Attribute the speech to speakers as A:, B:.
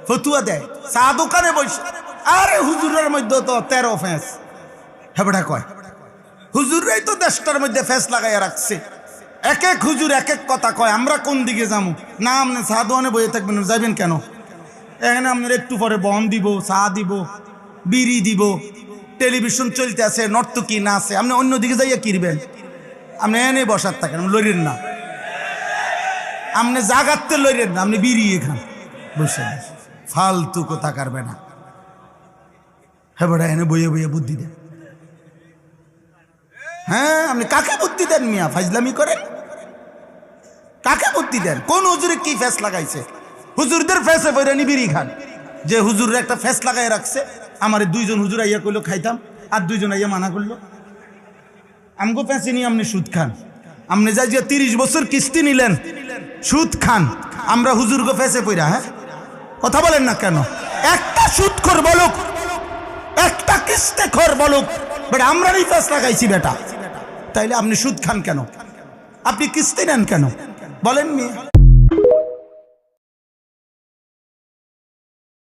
A: ফতুয়া দেয় চা দোকানে বসে। আরে হুজুরের মধ্যে তো 13 ফেস। হেবড়া কয় হুজুররাই তো দেশটার মধ্যে ফেস লাগাইয়া রাখছে। এক এক হুজুর এক এক কথা কয়। আমরা কোন দিকে যাবো? না আপনি চা দোকানে বসে থাকবেন, যাবেন কেন? এখানে আপনার একটু পরে বন দিব, চা দিব, বিড়ি দিব, টেলিভিশন চলতে আছে, নর্তকী না আছে, আপনি অন্যদিকে যাইয়া কিনবেন। আপনি এনে বসার থাকেন, লড়েন না, আপনি জাগাতে লড়েন না, আপনি বিড়ি খান বসে। ফালতু কথা কারবে না। হ্যাঁ বেটা এনে বইয়ে বইয়ে বুদ্ধি দেন। হ্যাঁ আপনি কাকে বুদ্ধি দেন মিয়া? ফাজলামি করেন। কাকে বুদ্ধি দেন? কোন হুজুরে কি ফেস লাগাইছে? হুজুরদের ফেসে বইরানি বিড়ি খান। যে হুজুর একটা ফেস লাগাই রাখছে, আমার 2জন হুজুর আইয়া কইলো খাইতাম, আর 2জন আইয়া মানা করলো। আমগো ফেসে নিয়ে আপনি সুদ খান। আপনি যাই যে 30 বছর কিস্তি নিলেন, সুদ খান। আমরা হুজুরগো ফেসে পইরা। হ্যাঁ কথা বলেন না কেন? একটা সুদখোর বলুক, একটা কিস্তিখোর বলুক, বেটা আমরাই ফেস লাগাইছি বেটা। তাইলে আপনি সুদ খান কেন? আপনি কিস্তি নেন কেন? বলেন মি।